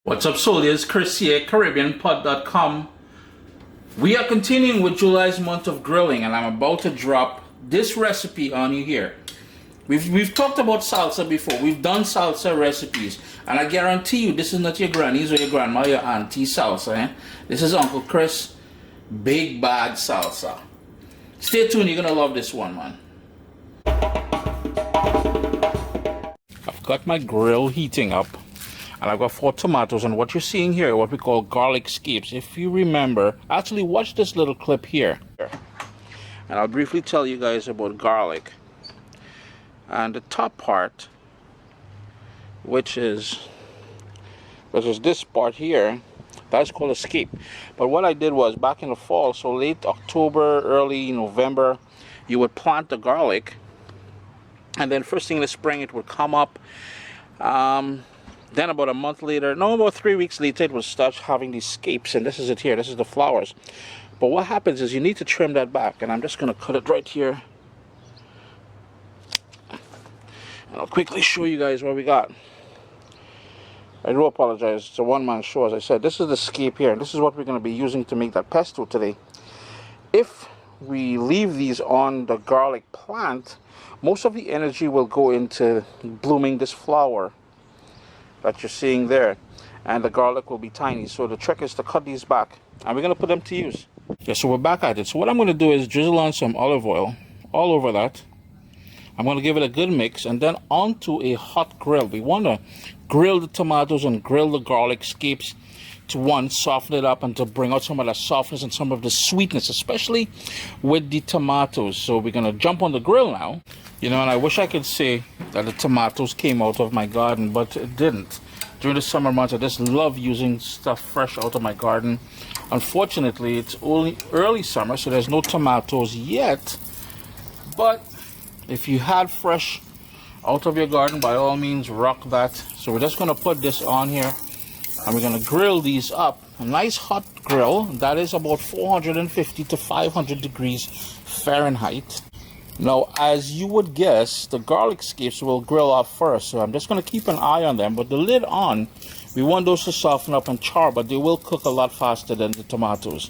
What's up, soldiers? Chris here, CaribbeanPod.com. We are continuing with July's month of grilling, and I'm about to drop this recipe on you here. We've talked about salsa before. We've done salsa recipes, and I guarantee you this is not your granny's or your grandma, your auntie salsa. This is Uncle Chris Big Bad Salsa. Stay tuned, you're gonna love this one, man. I've got my grill heating up. And I've got 4 tomatoes, and what you're seeing here are what we call garlic scapes. If you remember, actually watch this little clip here. And I'll briefly tell you guys about garlic. And the top part, which is this part here, that's called a scape. But what I did was, back in the fall, so late October, early November, you would plant the garlic. And then first thing in the spring, it would come up. Then about a month later, no, about 3 weeks later, it will start having these scapes, and this is it here. This is the flowers. But what happens is you need to trim that back, and I'm just going to cut it right here. And I'll quickly show you guys what we got. I do apologize. It's a one-man show, as I said. This is the scape here, and this is what we're going to be using to make that pesto today. If we leave these on the garlic plant, most of the energy will go into blooming this flower that you're seeing there, and the garlic will be tiny. So the trick is to cut these back, and we're going to put them to use. Okay, so we're back at it. So what I'm going to do is drizzle on some olive oil all over that. I'm going to give it a good mix, and then onto a hot grill. We want to grill the tomatoes and grill the garlic scapes to soften it up and to bring out some of the softness and some of the sweetness, especially with the tomatoes. So we're going to jump on the grill now. You know, and I wish I could say that the tomatoes came out of my garden, but it didn't. During the summer months, I just love using stuff fresh out of my garden. Unfortunately, it's only early summer, so there's no tomatoes yet. But if you had fresh out of your garden, by all means, rock that. So we're just going to put this on here, and we're going to grill these up. A nice hot grill, that is about 450 to 500 degrees Fahrenheit. Now, as you would guess, the garlic scapes will grill off first, so I'm just going to keep an eye on them. But the lid on, we want those to soften up and char, but they will cook a lot faster than the tomatoes.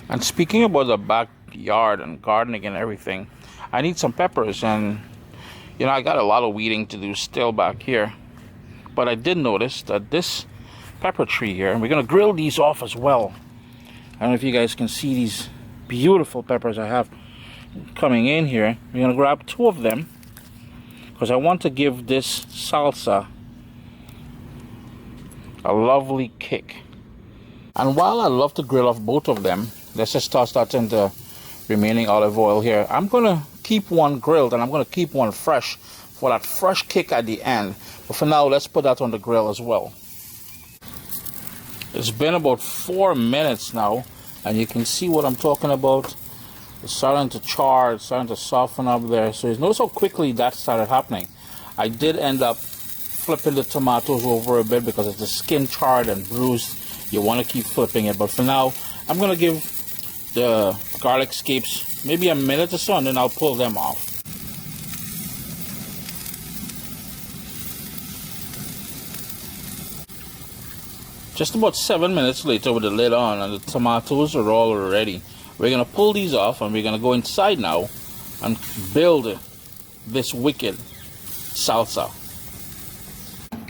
And speaking about the backyard and gardening and everything, I need some peppers, and you know, I got a lot of weeding to do still back here. But I did notice that this pepper tree here, and we're going to grill these off as well. I don't know if you guys can see these beautiful peppers I have coming in here. We're going to grab 2 of them because I want to give this salsa a lovely kick. And while I love to grill off both of them, let's just toss that in the remaining olive oil here. I'm going to keep one grilled, and I'm going to keep one fresh for that fresh kick at the end. But for now, let's put that on the grill as well. It's been about 4 minutes now, and you can see what I'm talking about. It's starting to char, it's starting to soften up there. So you notice how quickly that started happening. I did end up flipping the tomatoes over a bit because it's the skin charred and bruised. You want to keep flipping it. But for now, I'm going to give the garlic scapes maybe a minute or so, and then I'll pull them off. Just about 7 minutes later with the lid on, and the tomatoes are all ready. We're going to pull these off, and we're going to go inside now and build this wicked salsa.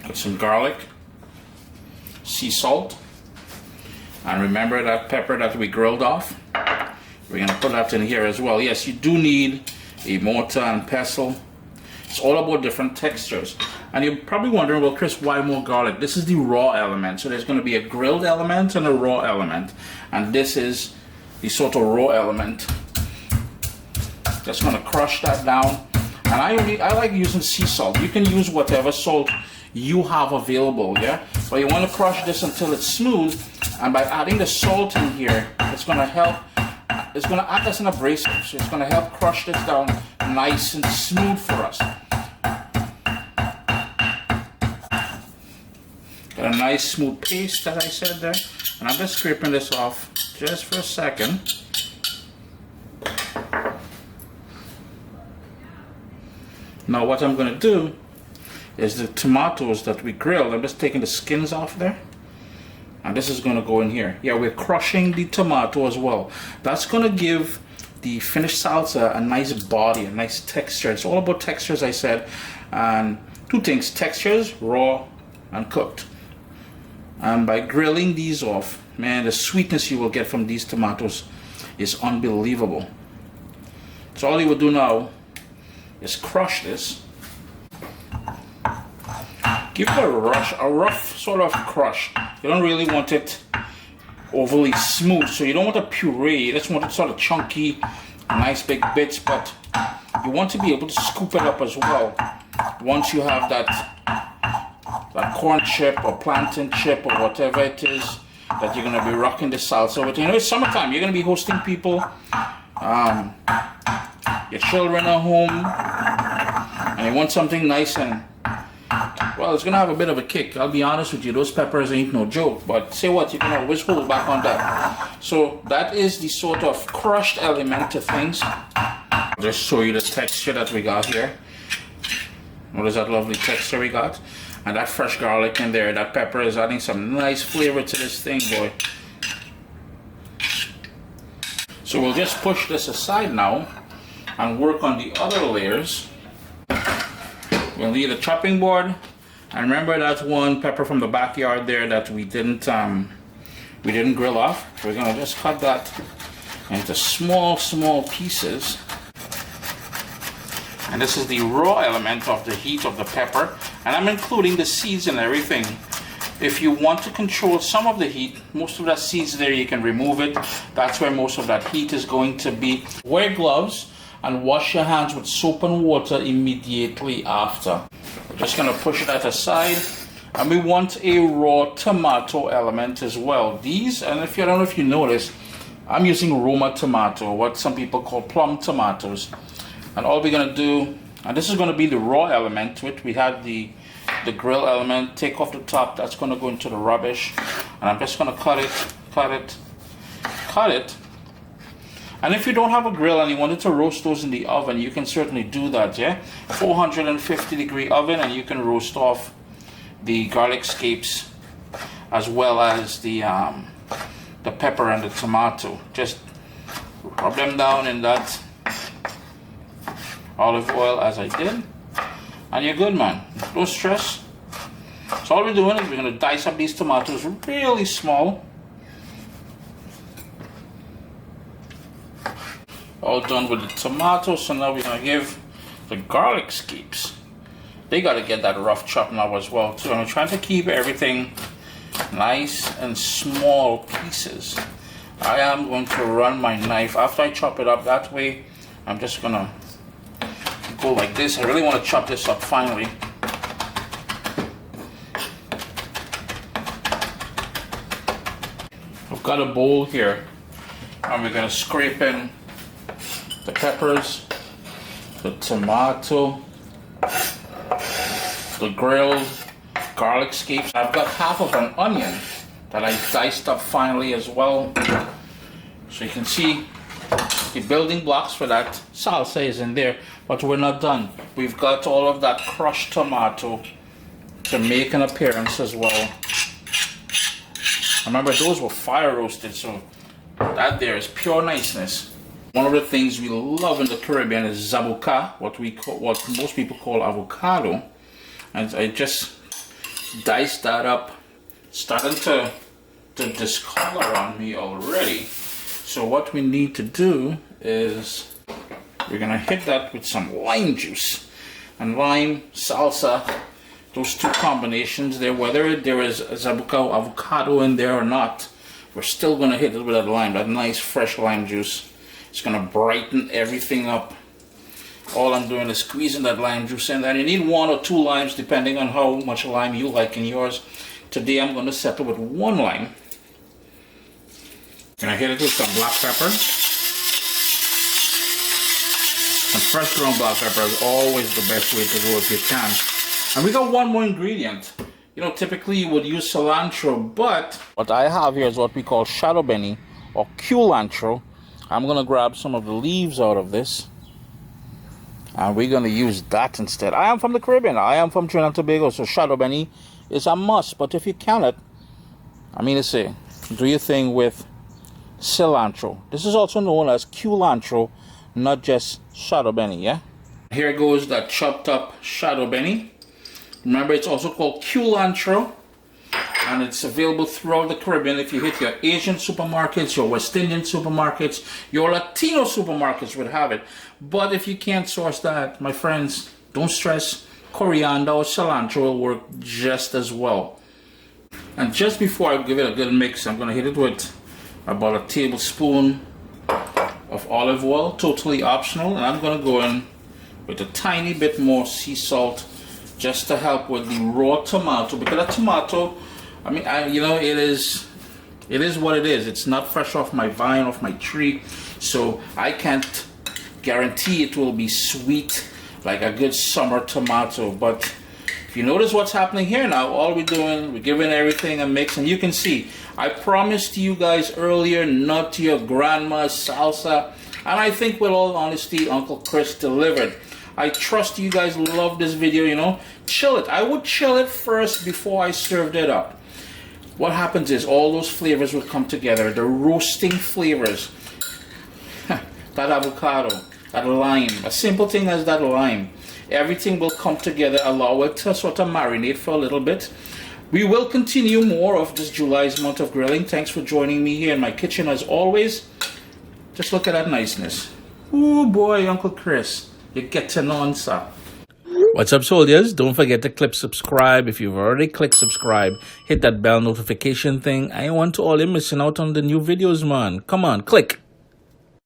Got some garlic, sea salt, and remember that pepper that we grilled off? We're going to put that in here as well. Yes, you do need a mortar and pestle. It's all about different textures. And you're probably wondering, well, Chris, why more garlic? This is the raw element. So there's going to be a grilled element and a raw element. And this is the sort of raw element. Just going to crush that down. And I like using sea salt. You can use whatever salt you have available, yeah? But you want to crush this until it's smooth. And by adding the salt in here, it's going to help. It's going to act as an abrasive. So it's going to help crush this down nice and smooth for us. Got a nice smooth paste, as I said there. And I'm just scraping this off just for a second. Now what I'm going to do is the tomatoes that we grilled. I'm just taking the skins off there. And this is going to go in here. Yeah, we're crushing the tomato as well. That's going to give the finished salsa a nice body, a nice texture. It's all about textures, I said. And two things, textures, raw and cooked. And by grilling these off, man, the sweetness you will get from these tomatoes is unbelievable. So all you will do now is crush this. Give it a rough sort of crush. You don't really want it overly smooth, so you don't want a puree. You just want it sort of chunky, nice big bits, but you want to be able to scoop it up as well. Once you have that corn chip or plantain chip or whatever it is that you're going to be rocking the salsa with. You know, it's summertime. You're going to be hosting people. Your children are home, and you want something nice and, well, it's going to have a bit of a kick. I'll be honest with you, those peppers ain't no joke. But say what, you can always hold back on that. So that is the sort of crushed element to things. I'll just show you the texture that we got here. What is that lovely texture we got? And that fresh garlic in there, that pepper is adding some nice flavor to this thing, boy. So we'll just push this aside now and work on the other layers. We'll need a chopping board. And remember that one pepper from the backyard there that we didn't grill off? We're gonna just cut that into small pieces. And this is the raw element of the heat of the pepper. And I'm including the seeds and everything. If you want to control some of the heat, most of that seeds there, you can remove it. That's where most of that heat is going to be. Wear gloves and wash your hands with soap and water immediately after. We're just gonna push that aside. And we want a raw tomato element as well. These, and if you, I don't know if you notice, I'm using Roma tomato, what some people call plum tomatoes. And all we're gonna do, and this is gonna be the raw element to it. We had the grill element, take off the top, that's gonna go into the rubbish. And I'm just gonna cut it. And if you don't have a grill and you wanted to roast those in the oven, you can certainly do that, yeah? 450-degree oven, and you can roast off the garlic scapes as well as the pepper and the tomato. Just rub them down in that olive oil as I did, and you're good, man. Don't stress. So all we're doing is we're going to dice up these tomatoes really small. All done with the tomatoes, so now we're going to give the garlic scapes. They got to get that rough chop now as well too. I'm trying to keep everything nice and small pieces. I am going to run my knife after I chop it up that way. I'm just going to go like this. I really want to chop this up finally. I've got a bowl here, and we're going to scrape in the peppers, the tomato, the grilled garlic scapes. I've got half of an onion that I diced up finally as well. So you can see the building blocks for that salsa is in there, but we're not done. We've got all of that crushed tomato to make an appearance as well. Remember, those were fire roasted, so that there is pure niceness. One of the things we love in the Caribbean is zabuka, what most people call avocado. And I just diced that up, starting to discolor on me already. So what we need to do is we're gonna hit that with some lime juice. And lime, salsa, those two combinations there, whether there is a zabuka avocado in there or not, we're still gonna hit it with that lime, that nice fresh lime juice. It's gonna brighten everything up. All I'm doing is squeezing that lime juice in, and you need 1 or 2 limes depending on how much lime you like in yours. Today I'm going to settle with 1 lime. Gonna hit it with some black pepper. Some fresh ground black pepper is always the best way to go if you can. And we got one more ingredient. You know, typically you would use cilantro, but what I have here is what we call shadow benny or culantro. I'm gonna grab some of the leaves out of this. And we're going to use that instead. I am from the Caribbean. I am from Trinidad and Tobago, so Shadow Benny is a must. But if you cannot, I mean to say, do your thing with cilantro. This is also known as culantro, not just Shadow Benny, yeah? Here goes the chopped up Shadow Benny. Remember, it's also called culantro, and it's available throughout the Caribbean. If you hit your Asian supermarkets, your West Indian supermarkets, your Latino supermarkets would have it. But if you can't source that, my friends, don't stress. Coriander or cilantro will work just as well. And just before I give it a good mix, I'm going to hit it with about a tablespoon of olive oil, totally optional. And I'm going to go in with a tiny bit more sea salt just to help with the raw tomato, because a tomato, I mean, you know, it is what it is. It's not fresh off my vine, off my tree, so I can't guarantee it will be sweet like a good summer tomato. But if you notice what's happening here now, all we're doing, we're giving everything a mix, and you can see, I promised you guys earlier, not to your grandma's salsa, and I think with all honesty, Uncle Chris delivered. I trust you guys love this video, you know. Chill it. I would chill it first before I served it up. What happens is all those flavors will come together. The roasting flavors. That avocado, that lime, a simple thing as that lime. Everything will come together, allow it to sort of marinate for a little bit. We will continue more of this July's month of grilling. Thanks for joining me here in my kitchen as always. Just look at that niceness. Ooh boy, Uncle Chris. You get to know, sir. What's up, soldiers? Don't forget to click subscribe. If you've already clicked subscribe, hit that bell notification thing. I want to all you missing out on the new videos, man. Come on, click.